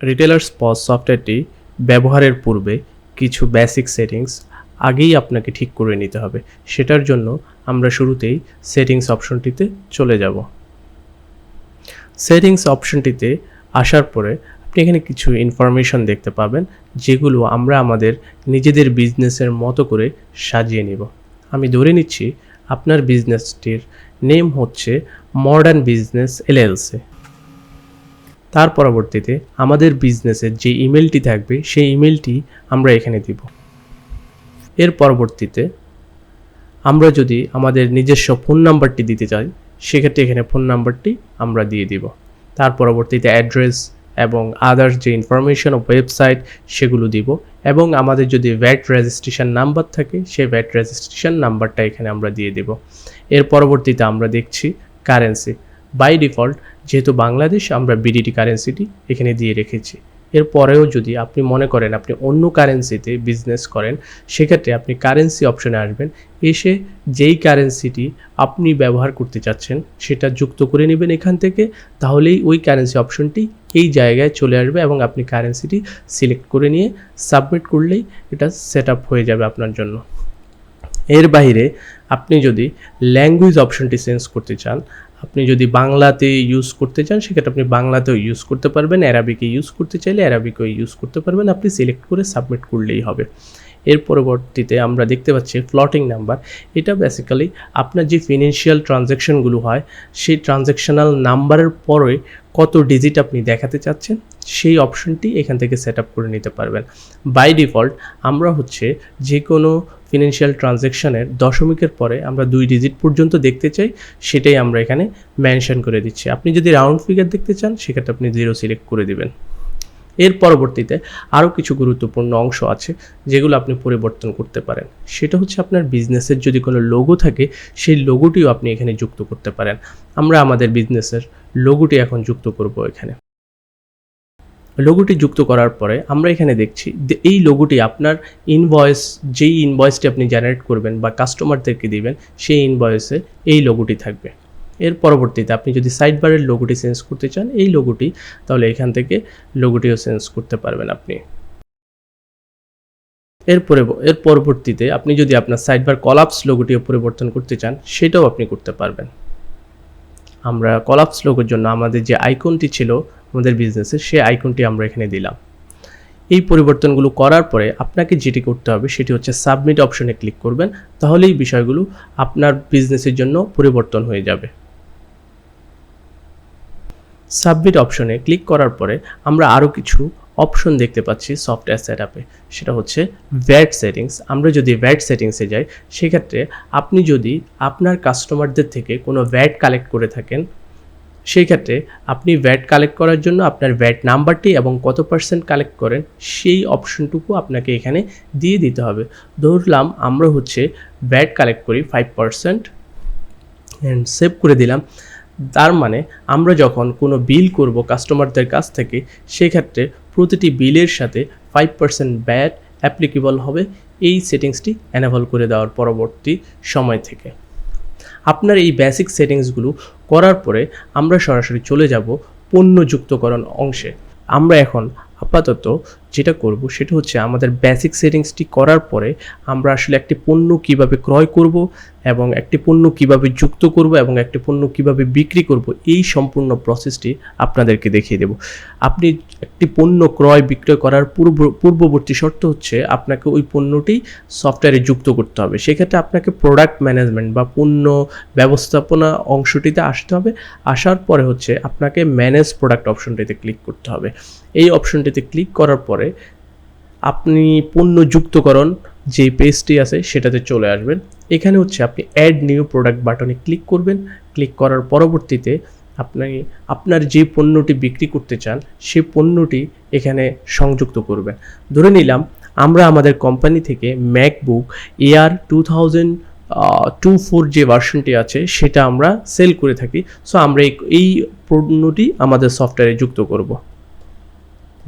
Retailers pause সফটওয়্যারটি ব্যবহারের পূর্বে কিছু বেসিক সেটিংস আগেই আপনাকে ঠিক করে নিতে হবে। সেটার জন্য আমরা শুরুতেই সেটিংস অপশনটিতে চলে যাব। সেটিংস অপশনটিতে আসার পরে আপনি এখানে কিছু ইনফরমেশন দেখতে পাবেন, যেগুলো আমরা আমাদের নিজেদের বিজনেসের মতো করে সাজিয়ে নিব। আমি ধরে নিচ্ছি আপনার বিজনেসটির নেম হচ্ছে মডার্ন বিজনেস এলএলসি। তার পরবর্তীতে আমাদের বিজনেসের যে ইমেলটি থাকবে সেই ইমেলটি আমরা এখানে দিব। এর পরবর্তীতে আমরা যদি আমাদের নিজস্ব ফোন নাম্বারটি দিতে চাই, সেক্ষেত্রে এখানে ফোন নাম্বারটি আমরা দিয়ে দিব। তার পরবর্তীতে অ্যাড্রেস এবং আদার্স যে ইনফরমেশন ও ওয়েবসাইট সেগুলো দিব, এবং আমাদের যদি ভ্যাট রেজিস্ট্রেশন নাম্বার থাকে সেই ভ্যাট রেজিস্ট্রেশন নাম্বারটা এখানে আমরা দিয়ে দেব। এর পরবর্তীতে আমরা দেখছি কারেন্সি। বাই ডিফল্ট যেহেতু বাংলাদেশ, আমরা বিডিটি কারেন্সিটি এখানে দিয়ে রেখেছি। এরপরেও যদি আপনি মনে করেন আপনি অন্য কারেন্সিতে বিজনেস করেন, সেক্ষেত্রে আপনি কারেন্সি অপশনে আসবেন, এসে যেই কারেন্সিটি আপনি ব্যবহার করতে চাচ্ছেন সেটা যুক্ত করে নেবেন এখান থেকে। তাহলেই ওই কারেন্সি অপশনটি এই জায়গায় চলে আসবে এবং আপনি কারেন্সিটি সিলেক্ট করে নিয়ে সাবমিট করলেই এটা সেট আপ হয়ে যাবে আপনার জন্য। এর বাইরে আপনি যদি ল্যাঙ্গুয়েজ অপশনটি চেঞ্জ করতে চান, আপনি যদি বাংলাতে ইউজ করতে চান সেক্ষেত্রে আপনি বাংলাতেও ইউজ করতে পারবেন, অ্যারাবিকে ইউজ করতে চাইলে অ্যারাবিকও ইউজ করতে পারবেন। আপনি সিলেক্ট করে সাবমিট করলেই হবে। এর পরবর্তীতে আমরা দেখতে পাচ্ছি ফ্লোটিং নাম্বার। এটা বেসিক্যালি আপনার যে ফিনান্সিয়াল ট্রানজ্যাকশনগুলো হয় সেই ট্রানজ্যাকশনাল নাম্বারের পরে কত ডিজিট আপনি দেখাতে চাচ্ছেন সেই অপশনটি এখান থেকে সেট আপ করে নিতে পারবেন। বাই ডিফল্ট আমরা হচ্ছে যে কোনো ফিনান্সিয়াল ট্রানজ্যাকশনের দশমিকের পরে আমরা 2 ডিজিট পর্যন্ত দেখতে চাই, সেটাই আমরা এখানে মেনশন করে দিচ্ছি। আপনি যদি রাউন্ড ফিগার দেখতে চান সেক্ষেত্রে আপনি 0 সিলেক্ট করে দিবেন। এর পরবর্তীতে আরও কিছু গুরুত্বপূর্ণ অংশ আছে যেগুলো আপনি পরিবর্তন করতে পারেন। সেটা হচ্ছে আপনার বিজনেসের যদি কোনো লোগো থাকে সেই লোগোটিও আপনি এখানে যুক্ত করতে পারেন। আমরা আমাদের বিজনেসের লোগোটি এখন যুক্ত করব। এখানে লোগোটি যুক্ত করার পরে আমরা এখানে দেখছি যে এই লোগোটি আপনার ইনভয়েস, যেই ইনভয়েসটি আপনি জেনারেট করবেন বা কাস্টমারদেরকে দিবেন সেই ইনভয়েসে এই লোগোটি থাকবে। এর পরবর্তীতে আপনি যদি সাইড বারের লোগোটি চেঞ্জ করতে চান এই লোগোটি, তাহলে এখান থেকে লোগোটিও চেঞ্জ করতে পারবেন আপনি। এর পরবর্তীতে আপনি যদি আপনার সাইড বার কলাপস লোগোটিও পরিবর্তন করতে চান সেটাও আপনি করতে পারবেন। আমরা কলাপস লোগোর জন্য আমাদের যে আইকনটি ছিল আমাদের বিজনেসের সেই আইকনটি আমরা এখানে দিলাম। এই পরিবর্তনগুলো করার পরে আপনাকে যেটি করতে হবে সেটি হচ্ছে সাবমিট অপশনে ক্লিক করবেন, তাহলেই বিষয়গুলো আপনার বিজনেসের জন্য পরিবর্তন হয়ে যাবে। সাবমিট অপশনে ক্লিক করার পরে আমরা আরও কিছু অপশন দেখতে পাচ্ছি সফটওয়্যার সেটআপে, সেটা হচ্ছে ভ্যাট সেটিংস। আমরা যদি ভ্যাট সেটিংসে যাই সেক্ষেত্রে আপনি যদি আপনার কাস্টমারদের থেকে কোনো ভ্যাট কালেক্ট করে থাকেন, সেই ক্ষেত্রে আপনি ভ্যাট কালেক্ট করার জন্য আপনার ভ্যাট নাম্বারটি এবং কত পার্সেন্ট কালেক্ট করেন সেই অপশনটুকু আপনাকে এখানে দিয়ে দিতে হবে। ধরলাম আমরা হচ্ছে ভ্যাট কালেক্ট করি 5% অ্যান্ড সেভ করে দিলাম। তার মানে আমরা যখন কোনো বিল করব কাস্টমারদের কাছ থেকে সেক্ষেত্রে প্রতিটি বিলের সাথে 5% ভ্যাট অ্যাপ্লিকেবল হবে এই সেটিংসটি এনেবল করে দেওয়ার পরবর্তী সময় থেকে। আপনার এই বেসিক সেটিংসগুলো করার পরে আমরা সরাসরি চলে যাব পণ্য যুক্তকরণ অংশে। আমরা এখন আপাতত যেটা করব সেটা হচ্ছে আমাদের বেসিক সেটিংসটি করার পরে আমরা আসলে একটি পণ্য কিভাবে ক্রয় করব এবং একটি পণ্য কিভাবে যুক্ত করব এবং একটি পণ্য কিভাবে বিক্রি করব এই সম্পূর্ণ প্রসেসটি আপনাদেরকে দেখিয়ে দেব। আপনি একটি পণ্য ক্রয় বিক্রয় করার পূর্ববর্তী শর্ত হচ্ছে আপনাকে ওই পণ্যটি সফটওয়্যারে যুক্ত করতে হবে। সেক্ষেত্রে আপনাকে প্রোডাক্ট ম্যানেজমেন্ট বা পণ্য ব্যবস্থাপনা অংশটিতে আসতে হবে। আসার পরে হচ্ছে আপনাকে ম্যানেজ প্রোডাক্ট অপশনটিতে ক্লিক করতে হবে। এই অপশনটিতে ক্লিক করার পরে আপনি পণ্য যুক্তকরণ যে পেজটি আছে সেটাতে চলে আসবেন। এখানে হচ্ছে আপনি অ্যাড নিউ প্রোডাক্ট বাটনে ক্লিক করবেন। ক্লিক করার পরবর্তীতে আপনি আপনার যে পণ্যটি বিক্রি করতে চান সেই পণ্যটি এখানে সংযুক্ত করবেন। ধরে নিলাম আমরা আমাদের কোম্পানি থেকে ম্যাকবুক এয়ার 2024 যে ভার্সনটি আছে সেটা আমরা সেল করে থাকি। সো আমরা এই পণ্যটি আমাদের সফটওয়্যারে যুক্ত করব।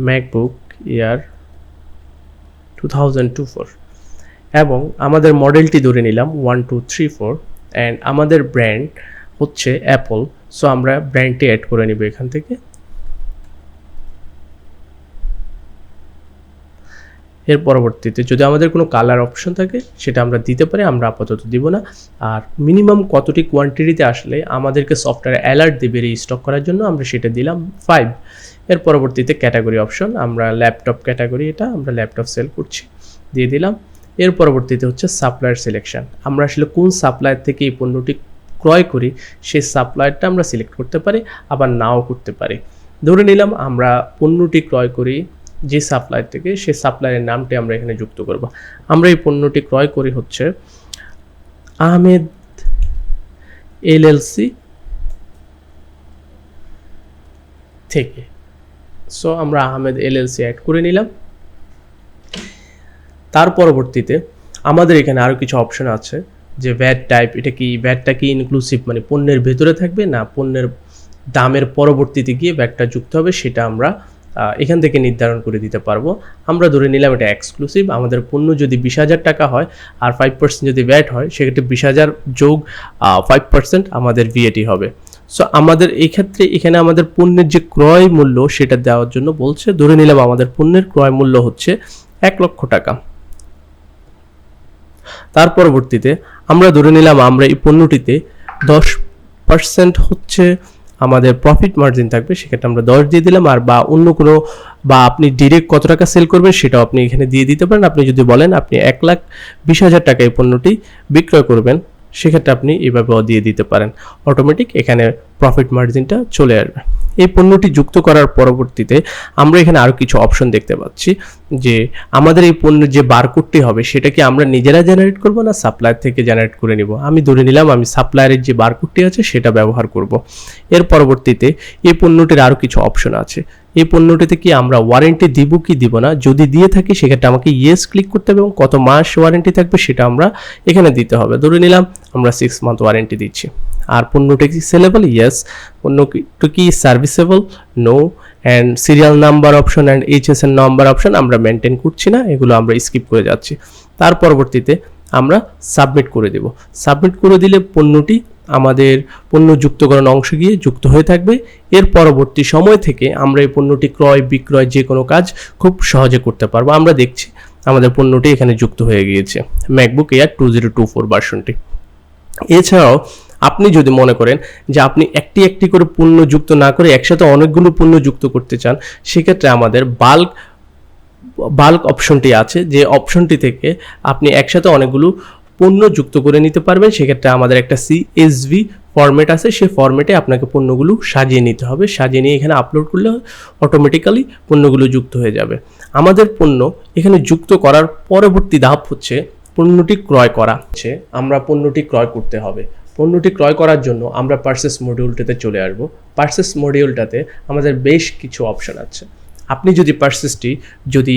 ম্যাকবুক এয়ার 2024 এবং আমাদের মডেলটি ধরে নিলাম 1234 অ্যান্ড আমাদের ব্র্যান্ড হচ্ছে অ্যাপল। সো আমরা ব্র্যান্ডটি অ্যাড করে নিব এখান থেকে। এর পরবর্তীতে যদি আমাদের কোনো কালার অপশন থাকে সেটা আমরা দিতে পারি, আমরা আপাতত দিব না। আর মিনিমাম কতটি কোয়ান্টিটিতে আসলে আমাদেরকে সফটওয়্যার অ্যালার্ট দেবে রিস্টক করার জন্য, আমরা সেটা দিলাম 5। এর পরবর্তীতে ক্যাটাগরি অপশন, আমরা ল্যাপটপ ক্যাটাগরি, এটা আমরা ল্যাপটপ সেল করছি, দিয়ে দিলাম। এর পরবর্তীতে হচ্ছে সাপ্লায়ার সিলেকশন, আমরা আসলে কোন সাপ্লায়ার থেকে এই পণ্যটি ক্রয় করি সেই সাপ্লায়ারটা আমরা সিলেক্ট করতে পারি, আবার নাও করতে পারি। ধরে নিলাম আমরা পণ্যটি ক্রয় করি যে সাপ্লায়ার থেকে, সেই সাপ্লায়ারের নামটি আমরা এখানে যুক্ত করব। আমরা এই পণ্যটি ক্রয় করি হচ্ছে আহমেদ এলএলসি থেকে। সো আমরা আহমেদ এলএলসি অ্যাড করে নিলাম। তার পরবর্তীতে আমাদের এখানে আরও কিছু অপশন আছে, যে ভ্যাট টাইপ, এটা কি ভ্যাটটা কি ইনক্লুসিভ, মানে পণ্যের ভেতরে থাকবে না পণ্যের দামের পরবর্তীতে গিয়ে ভ্যাটটা যুক্ত হবে, সেটা আমরা এখান থেকে নির্ধারণ করে দিতে পারবো। আমরা ধরে নিলাম এটা এক্সক্লুসিভ, আমাদের পণ্য যদি 20,000 টাকা হয় আর 5% যদি ভ্যাট হয়, সেক্ষেত্রে 20,000 যোগ 5% আমাদের ভিএটি হবে। সো আমাদের এই ক্ষেত্রে এখানে আমাদের পণ্যের যে ক্রয় মূল্য সেটা দেওয়ার জন্য বলছে। ধরে নিলাম আমাদের পণ্যের ক্রয় মূল্য হচ্ছে 1 লক্ষ টাকা। তার পরবর্তীতে আমরা ধরে নিলাম আমরা এই পণ্যটিতে 10% হচ্ছে আমাদের প্রফিট মার্জিন থাকবে, সেক্ষেত্রে আমরা 10 দিয়ে দিলাম। আর বা অন্য কোনো, বা আপনি ডিরেক্ট কত টাকা সেল করবেন সেটাও আপনি এখানে দিয়ে দিতে পারেন। আপনি যদি বলেন আপনি 1,20,000 টাকায় পণ্যটি বিক্রয় করবেন, সেক্ষেত্রে আপনি এভাবেও দিয়ে দিতে পারেন, অটোমেটিক এখানে প্রফিট মার্জিনটা চলে আসবে। এই পণ্যটি যুক্ত করার পরবর্তীতে আমরা এখানে আরও কিছু অপশন দেখতে পাচ্ছি, যে আমাদের এই পণ্যের যে বারকোডটি হবে সেটা কি আমরা নিজেরা জেনারেট করব না সাপ্লায়ার থেকে জেনারেট করে নিব। আমি ধরে নিলাম আমি সাপ্লায়ারের যে বারকোডটি আছে সেটা ব্যবহার করব। এর পরবর্তীতে এই পণ্যটির আরও কিছু অপশন আছে। এই পণ্যটিতে কি আমরা ওয়ারেন্টি দিব কি দিব না, যদি দিয়ে থাকি সেক্ষেত্রে আমাকে ইয়েস ক্লিক করতে হবে এবং কত মাস ওয়ারেন্টি থাকবে সেটা আমরা এখানে দিতে হবে। ধরে নিলাম আমরা 6 মান্থ ওয়ারেন্টি দিচ্ছি। আর পণ্যটি কি সেলেবল, ইয়েস। পণ্যটি কি serviceable, no. And serial number option and HSN number option আমরা মেনটেন করছি না, এগুলো আমরা স্কিপ করে যাচ্ছি। তার পরবর্তীতে আমরা সাবমিট করে দেব। সাবমিট করে দিলে পণ্যটি আমাদের পণ্য যুক্তকরণ অংশে গিয়ে যুক্ত হয়ে থাকবে। এর পরবর্তী সময় থেকে আমরা এই পণ্যটি ক্রয় বিক্রয় যে কোনো কাজ খুব সহজে করতে পারবো। আমরা দেখছি আমাদের পণ্যটি এখানে যুক্ত হয়ে গিয়েছে, ম্যাকবুক এয়ার 2024 ভার্সনটি। এছাড়াও আপনি যদি মনে করেন যে আপনি একটি একটি করে পণ্য যুক্ত না করে একসাথে অনেকগুলো পণ্য যুক্ত করতে চান, সেক্ষেত্রে আমাদের বাল্ক অপশনটি আছে, যে অপশনটি থেকে আপনি একসাথে অনেকগুলো পণ্য যুক্ত করে নিতে পারবেন। সেক্ষেত্রে আমাদের একটা CSV ফরম্যাট আছে, সেই ফরম্যাটে আপনাকে পণ্যগুলো সাজিয়ে নিতে হবে। সাজিয়ে নিয়ে এখানে আপলোড করলে অটোমেটিক্যালি পণ্যগুলো যুক্ত হয়ে যাবে। আমাদের পণ্য এখানে যুক্ত করার পরবর্তী ধাপ হচ্ছে পণ্যটি ক্রয় করা। আমরা পণ্যটি ক্রয় করতে হবে। পণ্যটি ক্রয় করার জন্য আমরা পারচেস মডিউলটাতে চলে আসব। পারচেস মডিউলটাতে আমাদের বেশ কিছু অপশন আছে। আপনি যদি পারচেসটি যদি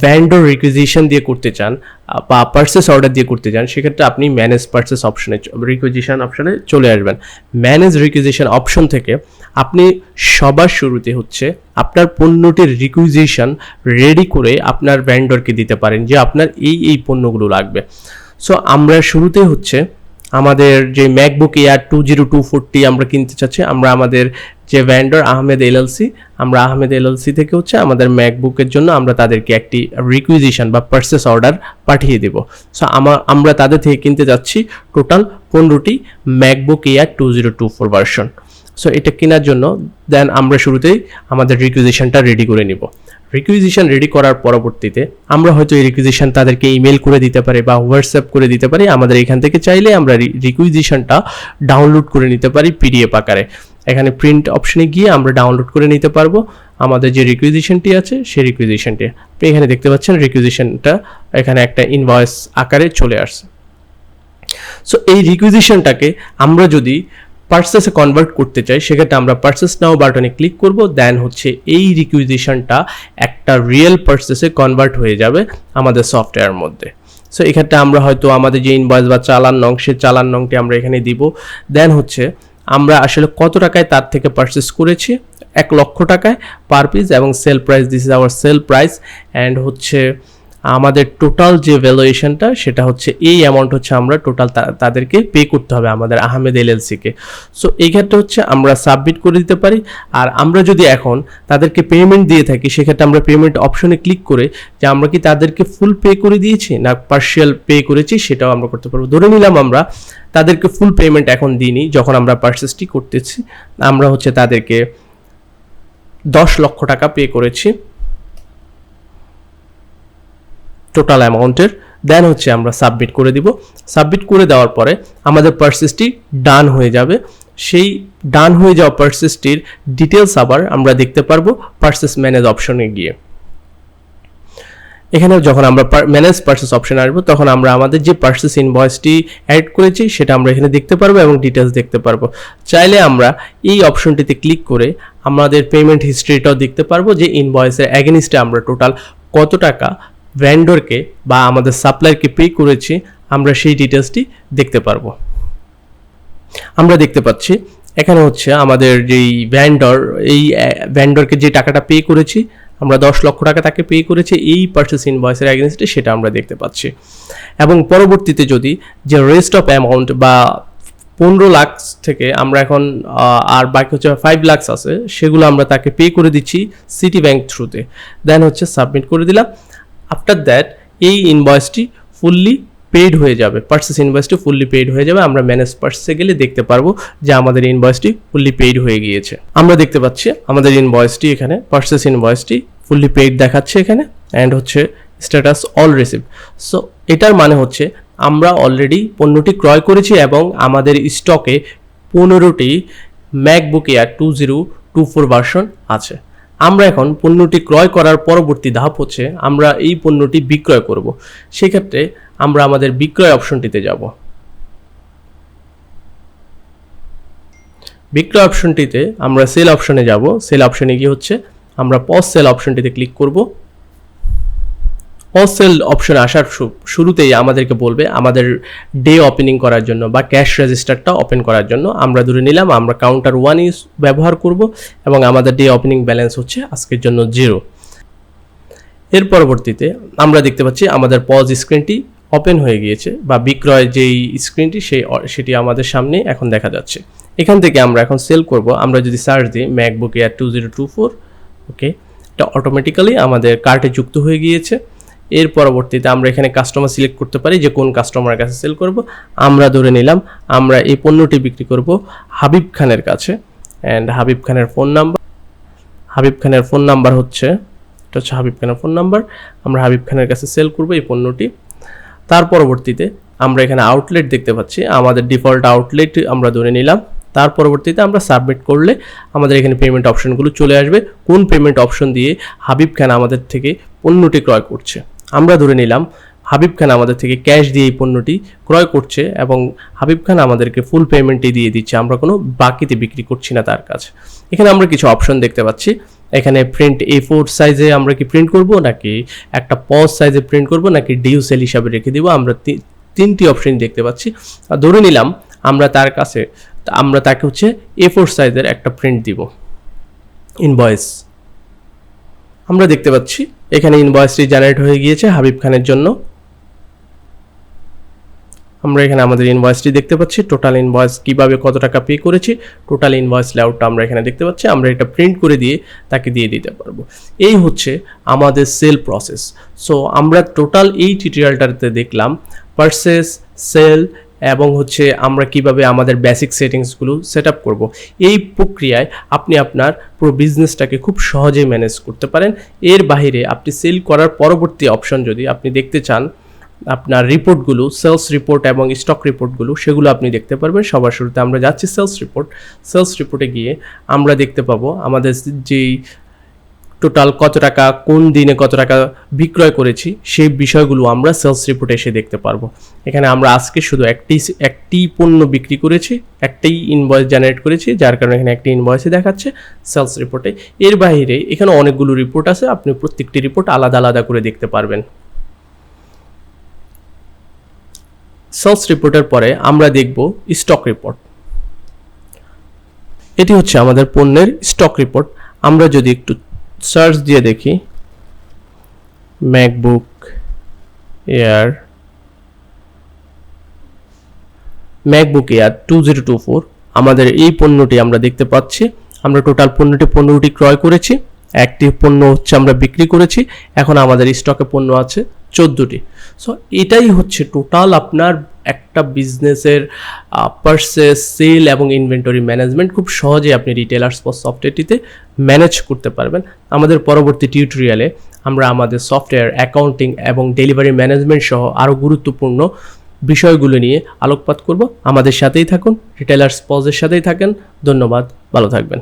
ভেন্ডর রিকুইজিশন দিয়ে করতে চান বা পারচেস অর্ডার দিয়ে করতে চান, সেক্ষেত্রে আপনি ম্যানেজ পারচেস অপশনে রিকুইজিশন অপশনে চলে আসবেন। ম্যানেজ রিকুইজিশন অপশন থেকে আপনি সবার শুরুতে হচ্ছে আপনার পণ্যটির রিকুইজিশন রেডি করে আপনার ভেন্ডরকে দিতে পারেন যে আপনার এই পণ্যগুলো লাগবে। সো আমরা শুরুতে হচ্ছে আমাদের যে ম্যাকবুক এয়ার 2024টি আমরা কিনতে চাচ্ছি, আমরা আমাদের যে ভেন্ডর আহমেদ এলএলসি, আমরা আহমেদ এলএলসি থেকে হচ্ছে আমাদের ম্যাকবুকের জন্য আমরা তাদেরকে একটি রিকুইজিশন বা পারচেস অর্ডার পাঠিয়ে দেব। সো আমরা তাদের থেকে কিনতে যাচ্ছি টোটাল 15টি ম্যাকবুক এয়ার 2024 ভার্সন। সো এটা কেনার জন্য দেন আমরা শুরুতেই আমাদের রিকুইজিশনটা রেডি করে নিব। রিকুইজিশন রেডি করার পরবর্তীতে আমরা হয়তো এই রিকুইজিশন তাদেরকে ইমেল করে দিতে পারি বা হোয়াটসঅ্যাপ করে দিতে পারি। আমাদের এখান থেকে চাইলে আমরা রিকুইজিশনটা ডাউনলোড করে নিতে পারি PDF আকারে। এখানে প্রিন্ট অপশনে গিয়ে আমরা ডাউনলোড করে নিতে পারবো আমাদের যে রিকুইজিশনটি আছে সেই রিকুইজিশনটি। আপনি এখানে দেখতে পাচ্ছেন রিকুইজিশনটা এখানে একটা ইনভয়েস আকারে চলে আসছে। সো এই রিকুইজিশনটাকে আমরা যদি পারচেসে কনভার্ট করতে চাই, সেক্ষেত্রে আমরা পারচেস নাও বাটনে ক্লিক করব। দেন হচ্ছে এই রিকুইজিশনটা একটা রিয়েল পারচেসে কনভার্ট হয়ে যাবে আমাদের সফটওয়্যারের মধ্যে। সো এক্ষেত্রে আমরা হয়তো আমাদের যে ইনভয়েস বা চালান নং, সে চালান নংটি আমরা এখানে দিব। দেন হচ্ছে আমরা আসলে কত টাকায় তার থেকে পারচেস করেছি, 1 লক্ষ টাকায় পার পিস, এবং sale price, this is our sale price. And হচ্ছে আমাদের টোটাল যে ভ্যালুয়েশনটা সেটা হচ্ছে এই অ্যামাউন্ট হচ্ছে আমরা টোটাল তাদেরকে পে করতে হবে আমাদের আহমেদ এলএলসিকে। সো এই ক্ষেত্রে হচ্ছে আমরা সাবমিট করে দিতে পারি। আর আমরা যদি এখন তাদেরকে পেমেন্ট দিয়ে থাকি সেক্ষেত্রে আমরা পেমেন্ট অপশনে ক্লিক করে যে আমরা কি তাদেরকে ফুল পে করে দিয়েছি না পার্শিয়াল পে করেছি সেটাও আমরা করতে পারবো। ধরে নিলাম আমরা তাদেরকে ফুল পেমেন্ট এখন দিইনি, যখন আমরা পারচেসটি করতেছি আমরা হচ্ছে তাদেরকে 10 লক্ষ টাকা পে করেছি টোটাল অ্যামাউন্টের। দেন হচ্ছে আমরা সাবমিট করে দিব। সাবমিট করে দেওয়ার পরে আমাদের পারচেসটি ডান হয়ে যাবে। সেই ডান হয়ে যাওয়া পারচেসটির ডিটেলস আবার আমরা দেখতে পারবো পারচেস ম্যানেজ অপশনে গিয়ে। এখানে যখন আমরা ম্যানেজ পারচেস অপশনে আসবো তখন আমরা আমাদের যে পারচেস ইনভয়েসটি অ্যাড করেছি সেটা আমরা এখানে দেখতে পারবো এবং ডিটেলস দেখতে পারবো। চাইলে আমরা এই অপশনটিতে ক্লিক করে আমাদের পেমেন্ট হিস্ট্রিটাও দেখতে পারবো যে ইনভয়েসের অ্যাগেনিস্টে আমরা টোটাল কত টাকা ভেন্ডরকে বা আমাদের সাপ্লায়ারকে পে করেছি আমরা সেই ডিটেলসটি দেখতে পারবো। আমরা দেখতে পাচ্ছি এখানে হচ্ছে আমাদের যেই ভেন্ডরকে যে টাকাটা পে করেছি আমরা 10 লক্ষ টাকা তাকে পে করেছি এই পারচেস ইনভয়েসের অ্যাগেইনস্টে সেটা আমরা দেখতে পাচ্ছি। এবং পরবর্তীতে যদি যে রেস্ট অফ অ্যামাউন্ট বা 15 লাখ থেকে আমরা এখন আর বাকি হচ্ছে 5 লাখ আছে সেগুলো আমরা তাকে পে করে দিচ্ছি সিটি ব্যাংক থ্রুতে। দেন হচ্ছে সাবমিট করে দিলাম। আফটার দ্যাট এই ইনভয়েসটি ফুললি পেইড হয়ে যাবে, পারচেস ইনভয়েসটি ফুললি পেইড হয়ে যাবে। আমরা ম্যানেজ পারচেসে গেলে দেখতে পারবো যে আমাদের ইনভয়েসটি ফুললি পেইড হয়ে গিয়েছে। আমরা দেখতে পাচ্ছি আমাদের ইনভয়েসটি এখানে পারচেস ইনভয়েসটি ফুললি পেইড দেখাচ্ছে এখানে, অ্যান্ড হচ্ছে স্ট্যাটাস অল রিসিভ। সো এটার মানে হচ্ছে আমরা অলরেডি পণ্যটি ক্রয় করেছি এবং আমাদের স্টকে 15টি ম্যাকবুক এয়ার 2024 ভার্সন আছে। আমরা এখন পণ্যটি ক্রয় করার পরবর্তী ধাপ হচ্ছে আমরা এই পণ্যটি বিক্রয় করব। সেক্ষেত্রে আমরা আমাদের বিক্রয় অপশনটিতে যাব। বিক্রয় অপশনটিতে আমরা সেল অপশনে যাব। সেল অপশনে গিয়ে হচ্ছে আমরা পজ সেল অপশনটিতে ক্লিক করব। পজ সেল অপশনে আসার শুরুতেই আমাদেরকে বলবে আমাদের ডে ওপেনিং করার জন্য বা ক্যাশ রেজিস্টারটা ওপেন করার জন্য। আমরা ধরে নিলাম আমরা কাউন্টার 1 ব্যবহার করব এবং আমাদের ডে ওপেনিং ব্যালেন্স হচ্ছে আজকের জন্য 0। এর পরবর্তীতে আমরা দেখতে পাচ্ছি আমাদের পজ স্ক্রিনটি ওপেন হয়ে গিয়েছে বা বিক্রয় যেই স্ক্রিনটি সেটি আমাদের সামনে এখন দেখা যাচ্ছে। এখান থেকে আমরা এখন সেল করব। আমরা যদি সার্চ দিই ম্যাকবুক এয়ার 2024, ওকে, এটা অটোমেটিক্যালি আমাদের কার্টে যুক্ত হয়ে গিয়েছে। এর পরবর্তীতে আমরা এখানে কাস্টমার সিলেক্ট করতে পারি যে কোন কাস্টমারের কাছে সেল করব। আমরা ধরে নিলাম আমরা এই পণ্যটি বিক্রি করব হাবিব খানের কাছে, অ্যান্ড হাবিব খানের ফোন নাম্বার হচ্ছে এটা হচ্ছে হাবিব খানের ফোন নাম্বার। আমরা হাবিব খানের কাছে সেল করব এই পণ্যটি। তার পরবর্তীতে আমরা এখানে আউটলেট দেখতে পাচ্ছি, আমাদের ডিফল্ট আউটলেট আমরা ধরে নিলাম। তার পরবর্তীতে আমরা সাবমিট করলে আমাদের এখানে পেমেন্ট অপশনগুলো চলে আসবে, কোন পেমেন্ট অপশন দিয়ে হাবিব খান আমাদের থেকে পণ্যটি ক্রয় করছে। আমরা ধরে নিলাম হাবিব খান আমাদের থেকে ক্যাশ দিয়ে এই পণ্যটি ক্রয় করছে এবং হাবিব খান আমাদেরকে ফুল পেমেন্টই দিয়ে দিচ্ছে, আমরা কোনো বাকিতে বিক্রি করছি না তার কাছে। এখানে আমরা কিছু অপশন দেখতে পাচ্ছি। এখানে প্রিন্ট A4 সাইজে আমরা কি প্রিন্ট করব, নাকি একটা পজ সাইজে প্রিন্ট করব, নাকি ডিউ সেল হিসাবে রেখে দিব। আমরা তিনটি অপশন দেখতে পাচ্ছি। আর ধরে নিলাম আমরা তাকে হচ্ছে A4 সাইজের একটা প্রিন্ট দিব ইনভয়েস। আমরা দেখতে পাচ্ছি এখানে ইনভয়েসটি জেনারেট হয়ে গিয়েছে হাবিব খানের জন্য। আমরা এখানে আমাদের ইনভয়েসটি দেখতে পাচ্ছি, টোটাল ইনভয়েস কিভাবে কত টাকা পে করেছি, টোটাল ইনভয়েস লেআউটটা আমরা এখানে দেখতে পাচ্ছি। আমরা এটা প্রিন্ট করে দিয়ে তাকে দিয়ে দিতে পারবো। এই হচ্ছে আমাদের সেল প্রসেস। সো আমরা টোটাল এই টিউটোরিয়ালটাতে দেখলাম পারচেস, সেল এবং হচ্ছে আমরা কিভাবে আমাদের বেসিক সেটিংসগুলো সেট আপ করবো। এই প্রক্রিয়ায় আপনি আপনার পুরো বিজনেসটাকে খুব সহজেই ম্যানেজ করতে পারেন। এর বাইরে আপনি সেল করার পরবর্তী অপশন যদি আপনি দেখতে চান, আপনার রিপোর্টগুলো, সেলস রিপোর্ট এবং স্টক রিপোর্টগুলো, সেগুলো আপনি দেখতে পারবেন। সবার শুরুতে আমরা যাচ্ছি সেলস রিপোর্টে গিয়ে আমরা দেখতে পাবো আমাদের যেই টোটাল কত টাকা, কোন দিনে কত টাকা বিক্রয় করেছি, সেই বিষয়গুলো আমরা সেলস রিপোর্টে এসে দেখতে পারবো। এখানে আমরা আজকে শুধু একটি পণ্য বিক্রি করেছি, একটাই ইনভয়েস জেনারেট করেছি, যার কারণে এখানে একটি ইনভয়েসই দেখাচ্ছে সেলস রিপোর্টে। এর বাইরে এখানে অনেকগুলো রিপোর্ট আছে, আপনি প্রত্যেকটি রিপোর্ট আলাদা আলাদা করে দেখতে পারবেন। সেলস রিপোর্টের পরে আমরা দেখব স্টক রিপোর্ট। এটি হচ্ছে আমাদের পণ্যের স্টক রিপোর্ট। আমরা যদি একটু সার্চ দিয়ে দেখি ম্যাকবুক এয়ার ম্যাকবুক এয়ার 2024 আমাদের এই পণ্যটি আমরা দেখতে পাচ্ছি। আমরা টোটাল পণ্যটি ক্রয় করেছি, একটি পণ্য হচ্ছে আমরা বিক্রি করেছি, এখন আমাদের স্টকে পণ্য আছে 14টি। সো এটাই হচ্ছে টোটাল আপনার একটা বিজনেসের পারচেস, সেল এবং ইনভেন্টরি ম্যানেজমেন্ট খুব সহজে আপনি রিটেলার্স পজ সফটওয়্যারটিতে ম্যানেজ করতে পারবেন। আমাদের পরবর্তী টিউটোরিয়ালে আমরা আমাদের সফটওয়্যার, অ্যাকাউন্টিং এবং ডেলিভারি ম্যানেজমেন্ট সহ আরও গুরুত্বপূর্ণ বিষয়গুলো নিয়ে আলোকপাত করব। আমাদের সাথেই থাকুন, রিটেলার্স পজের সাথেই থাকেন। ধন্যবাদ, ভালো থাকবেন।